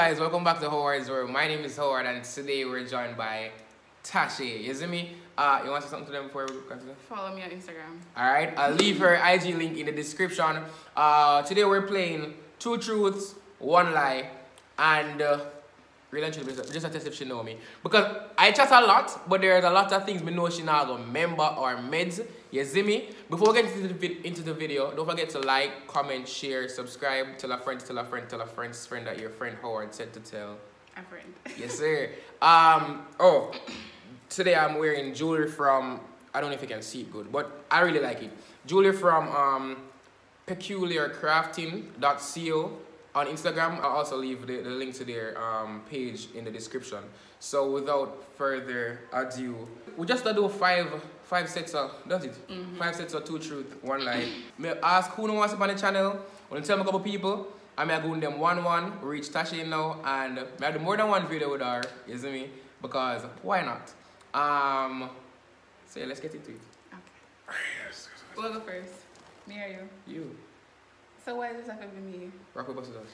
guys, welcome back to Howard's World. My name is Howard and today we're joined by Taché. You see me? You want to say something to them before we continue? Follow me on Instagram. Alright, I'll leave her IG link in the description. Today we're playing 2 truths, 1 lie, and really just a test if she know me. Because I chat a lot, but there's a lot of things me know she not gonna remember or meds. You see me? Before we get into the video, don't forget to like, comment, share, subscribe, tell a friend, tell a friend, tell a friend's friend that your friend Howard said to tell A friend. Yes, sir. Today I'm wearing jewelry from, I don't know if you can see it good, but I really like it. Jewelry from peculiarcrafting.co on Instagram. I'll also leave the link to their page in the description. So without further ado, we just do five sets of, does it? 5 sets of 2 truth, 1 lie. Me ask who wants to be on the channel, when tell me a couple people, and I go in them 1-1, reach Taché now, and I do more than 1 video with her, you see me? Because why not? So yeah, let's get into it. Okay. We'll go first. Me or you? You. So why does this have to be me? Rock, paper, scissors.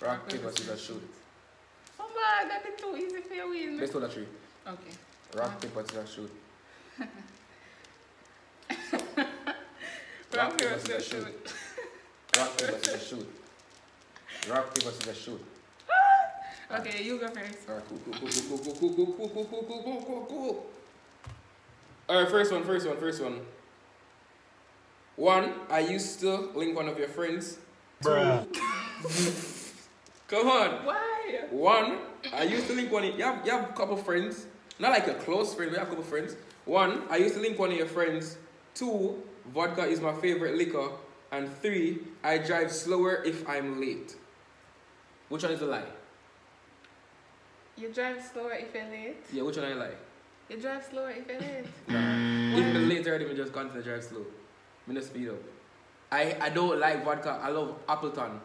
Rock, paper, scissors, shoot. Oh man, that is too easy for you win. Let's do the 3. Okay. Rock, paper, scissors, shoot. Rock, paper, scissors, shoot. Rock, paper, scissors, shoot. Rock, paper, scissors, shoot. Okay, you go first. Alright, cool. Alright, first one. 1, I used to link one of your friends. Bruh. Come on. Why? 1, I used to link one. You have a couple friends. Not like a close friend, but you have a couple friends. 1, I used to link one of your friends. 2, vodka is my favorite liquor. And 3, I drive slower if I'm late. Which one is the lie? You drive slower if you're late? Yeah, which one I lie? You drive slower if you're late? If I'm late already, I just continue to drive slow. I don't speed up. I don't like vodka. I love Appleton.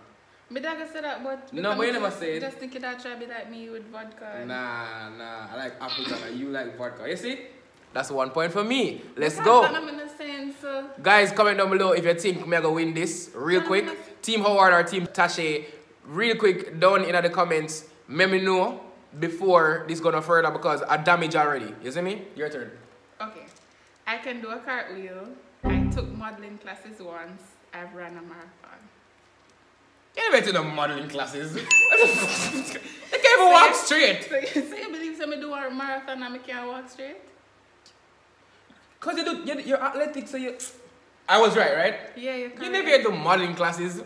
Me don't say that, but... No, but you never say it. Just think that try to be like me with vodka. Nah. I like Appleton and you like vodka. You see? That's 1 point for me. Let's because go. I'm in the sense, Guys, comment down below if you think me gonna win this. Real quick. Team Howard or Team Taché. Real quick, down in the comments. Let me know before this gonna further because I damage already. You see me? Your turn. Okay. I can do a cartwheel. I took modeling classes once. I've run a marathon. You never to the modeling classes. You can't even walk straight. So you believe somebody do a marathon and I can't walk straight? Because you're athletic, so you... I was right? Yeah, you're correct. You never had the modeling classes.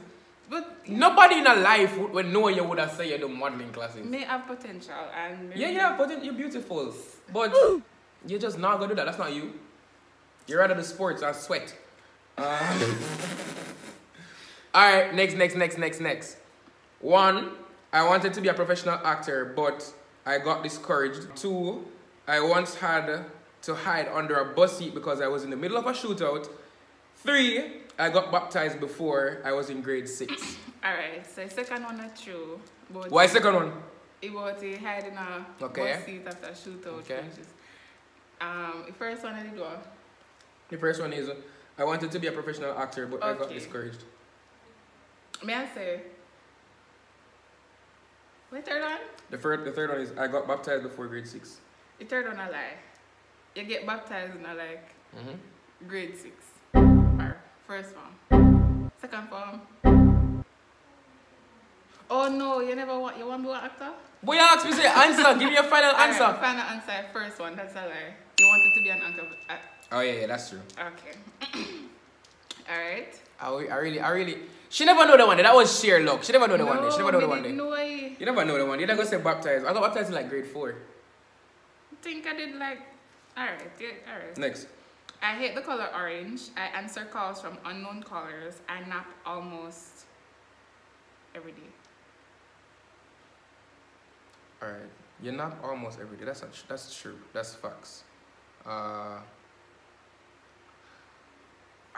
But nobody in a life would know you would have said you do modeling classes. may have potential and maybe... Yeah, but you're beautiful. But you're just not gonna do that. That's not you. You're rather the sports and sweat. Alright, next. 1, I wanted to be a professional actor, but I got discouraged. 2, I once had to hide under a bus seat because I was in the middle of a shootout. 3, I got baptized before I was in grade 6. Alright, so second one not true. But Why second one? About hiding a bus seat after a shootout. Okay. The first one I did what? The first one is, I wanted to be a professional actor, but I got discouraged. May I say? What third one? The third one is, I got baptized before grade 6. The third one I lie. You get baptized in like grade 6. Or first form. Second form. Oh no, you want to be an actor? Boy, you ask me say answer. Give me a final answer. Right, final answer. First one. That's a lie. You wanted to be an actor. Oh yeah, that's true. Okay. Alright. I really. She never know the one day. That was sheer luck. She never know the one day. She never know the one day. No way. You never know the one. You never go say baptized. I got baptized in like grade 4. I think I did like. Alright. Yeah, alright. Next. I hate the color orange. I answer calls from unknown callers. I nap almost every day. Alright. You nap almost every day. That's true. That's facts. I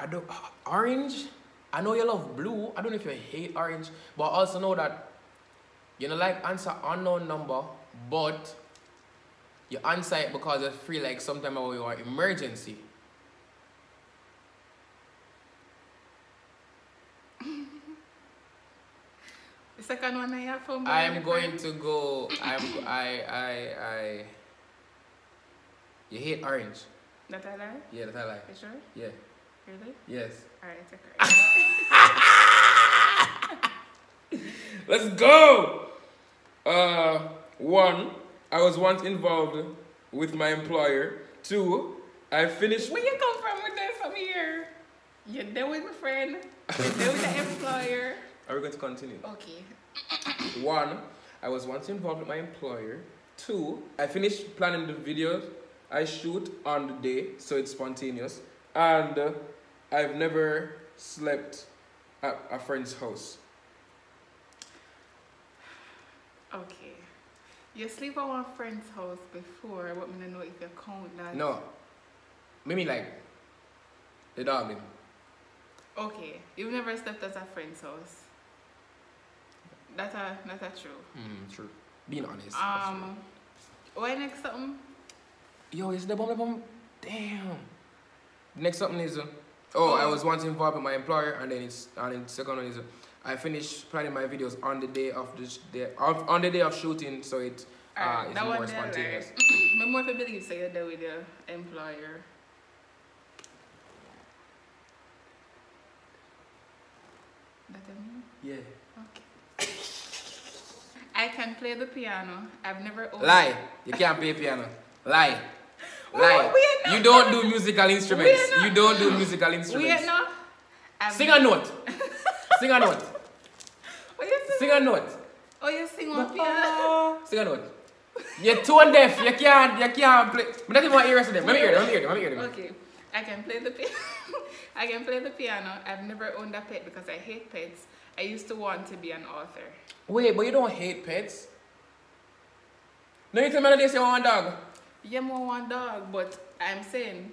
don't orange. I know you love blue. I don't know if you hate orange, but I also know that you know like answer unknown number, but you answer it because you feel like sometime you want emergency. The second one I have from I'm going to go. I. You hate orange. That I like? Yeah, that I like. You sure? Yeah. Really? Yes. Alright, it's okay. Let's go. 1. I was once involved with my employer. 2. I finished. Where you come from with this from here? You're there with my friend. You're there with the employer. Are we going to continue? Okay. 1. I was once involved with my employer. 2. I finished planning the videos I shoot on the day, so it's spontaneous. And I've never slept at a friend's house. Okay. You sleep at one friend's house before, but I don't know if you count that. No. Maybe like the dog name. Okay. You've never slept at a friend's house. That's a true. True. Being honest. What next something? Yo, it's the bomb. Damn. Next something is I was once involved with my employer, and then the second one is I finished planning my videos on the day of shooting, so it's more spontaneous. I'm more believe you say you're there with your employer. That I mean? Yeah. Okay. I can play the piano. I've never owned. Lie. You can't play piano. Lie. Lie. You don't do musical instruments. You don't do musical instruments. Sing a note. Sing a note. What you sing a note. Oh, you sing on piano? Sing a note. You're tone deaf. You can't play. But not even want to hear them. Let me hear them. Okay. I can play the piano. I can play the piano. I've never owned a pet because I hate pets. I used to want to be an author. Wait, but you don't hate pets? No, you tell me that they say one dog. Yeah, more one dog, but I'm saying.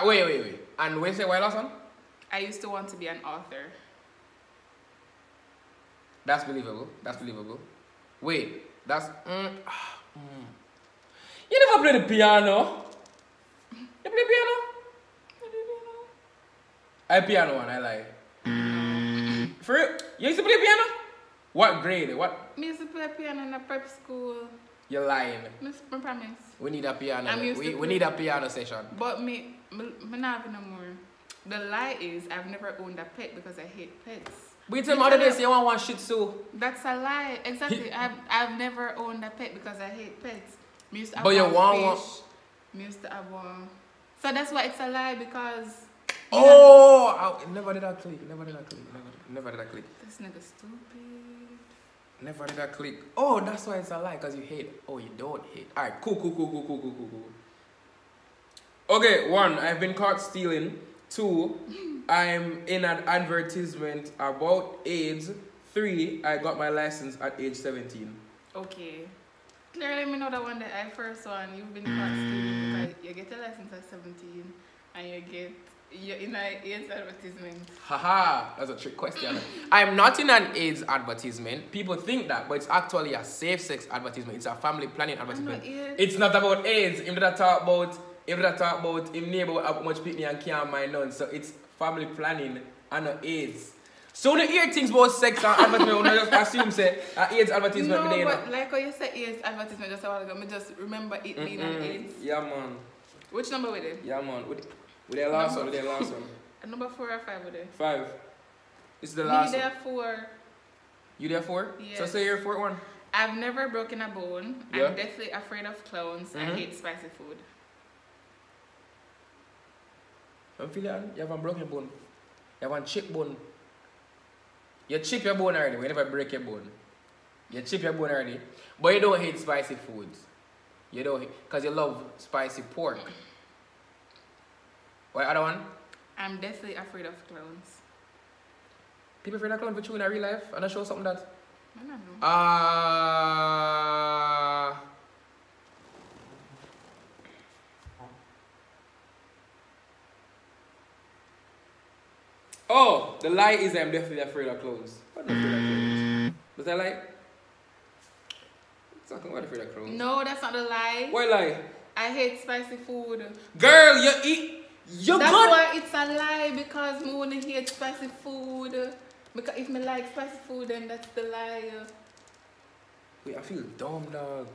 Wait. And when you say why last one? I used to want to be an author. That's believable. Wait, that's. You never play the piano? You play piano? I piano one, I lie. For real? You used to play piano? What grade? What? Me used to play piano in a prep school. You're lying. I promise. We need a piano. We need a piano session. But me not having no more. The lie is I've never owned a pet because I hate pets. But you tell me other days you want one Shih Tzu. That's a lie. Exactly. I've never owned a pet because I hate pets. Me used to have but you want fish. one. Me used to have one. So that's why it's a lie because. Never did that click. Never did that click. This nigga stupid. Never did that click. Oh, that's why it's a lie, because you hate. Oh, you don't hate. Alright, cool. Okay, 1, I've been caught stealing. 2, I'm in an advertisement about AIDS. 3, I got my license at age 17. Okay. Clearly, me know that one that I first one, you've been caught stealing because you get a license at 17 and you're in an AIDS advertisement. Haha, that's a trick question. I'm not in an AIDS advertisement. People think that, but it's actually a safe sex advertisement. It's a family planning advertisement. It's not about AIDS. If that talk about him neighbor how much people and can't mind none. So it's family planning and not AIDS. So when you hear things about sex and advertisement, you just assume say AIDS advertisement. No, but like how you said AIDS advertisement just a while ago, I just remember it being an AIDS. Yeah, man. Which number with it? Yeah, man. With the last one. Number 4 or 5 with it? 5. This is the last one. Me there 4. You there 4? Yes. So say you're 4th one. I've never broken a bone. Yeah. I'm deathly afraid of clowns. I hate spicy food. I'm feeling you have a broken bone. You have a chip bone. You chip your bone already. You never break your bone. You chip your bone already. But you don't hate spicy foods. You don't hate, because you love spicy pork. What other one? I'm deathly afraid of clowns. People afraid of clowns for you in real life? And I show something that. I don't know. Oh, the lie is I'm definitely afraid of clowns. What am I afraid of clowns? Was that lie? Talking about afraid of clowns. No, that's not the lie. What lie? I hate spicy food. Girl, you eat. That's why it's a lie, because me wouldn't hate spicy food. Because if me like spicy food, then that's the lie. Wait, I feel dumb, dog.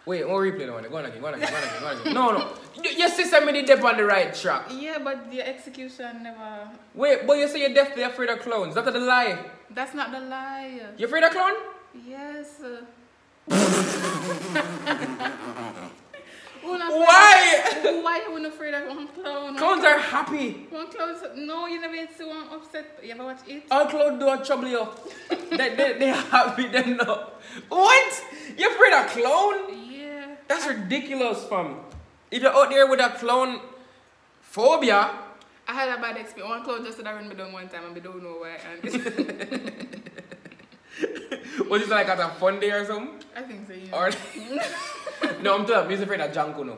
Wait, what replay now? Go on again. No. Your sister made it dip on the right track. Yeah, but the execution never... Wait, but you say you're definitely afraid of clowns. That's the lie. That's not the lie. You afraid of clown? Yes. Why? Why are you afraid of one clown? Clowns are happy. One clown... No, you never see one upset. You ever watch it? All clowns don't trouble you. They're happy, they know. What? You afraid of clown? Yeah. That's ridiculous, fam. If you're out there with a clown phobia... I had a bad experience. One clown just said I run me down one time and I don't know why. And was it like at a fun day or something? I think so, yeah. Or no, I'm telling you, I'm afraid of Janko now.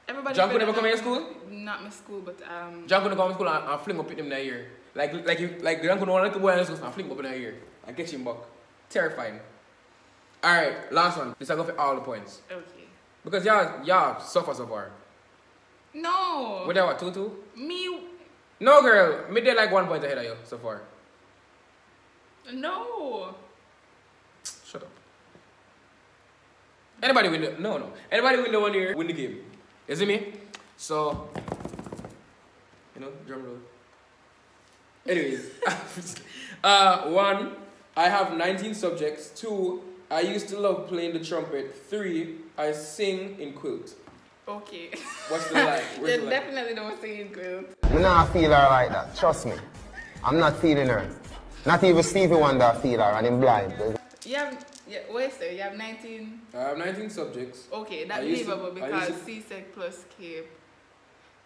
Everybody Janko never come in school? Not my school, but Janko never come to school and fling up with him in the ear. Like Janko don't want to go in school and fling up in the ear. And catch him back. Terrifying. Alright, last one. This I go for all the points. Okay. Because y'all suffer so far. No. What they what, 2-2? Me. No girl, me they like 1 point ahead of you so far. No. Shut up. Anybody win the no. Anybody win the 1 year, win the game. You see me? So drum roll. Anyways. 1, I have 19 subjects. 2, I used to love playing the trumpet. 3, I sing in quilt. Okay. What's the lie? You definitely don't sing in quilt. I not feel her like that, trust me. I'm not feeling her. Not even Stevie Wonder feel her and I'm blind. You have, you have 19? I have 19 subjects. Okay, that's believable because C-Sec plus CAPE.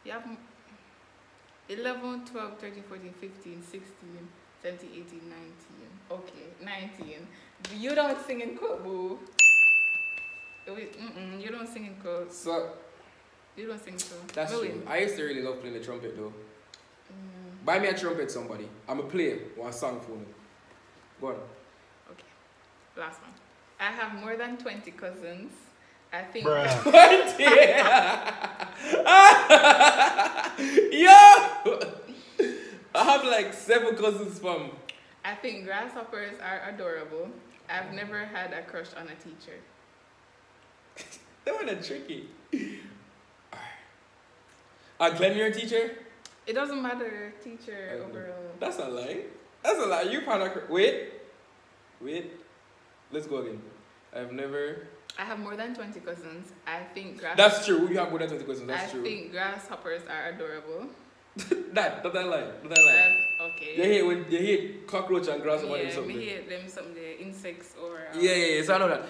You have 11, 12, 13, 14, 15, 16, 17, 18, 19. Okay, 19. You don't sing in quilt, boo. You don't sing in quilt. So, you don't sing in quilt. that's true. I used to really love playing the trumpet though. Buy me a trumpet, somebody. I'm a player. One song for me. Go on. Okay. Last one. I have more than 20 cousins. I think. 20? Yo! I have like 7 cousins from. I think grasshoppers are adorable. I've never had a crush on a teacher. That one are tricky. Glenn, you're a teacher? It doesn't matter, teacher overall. That's a lie. That's a lie. You found a wait. Let's go again. I have more than 20 cousins. I think That's true. You have more than 20 cousins. That's true. I think grasshoppers are adorable. That's a lie. Okay. You hate cockroach and grasshopper yeah, something. I hate them some insects or Yeah, so I know that.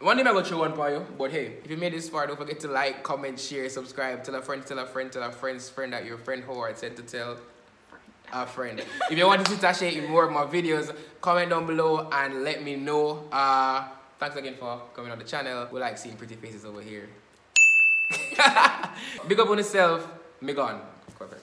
One day I go through one for you, but hey, if you made this far, don't forget to like, comment, share, subscribe, tell a friend, tell a friend's friend that your friend Howard said to tell a friend. If you want to see Taché in more of my videos, comment down below and let me know. Thanks again for coming on the channel. We like seeing pretty faces over here. Big up on yourself. Me gone. Perfect.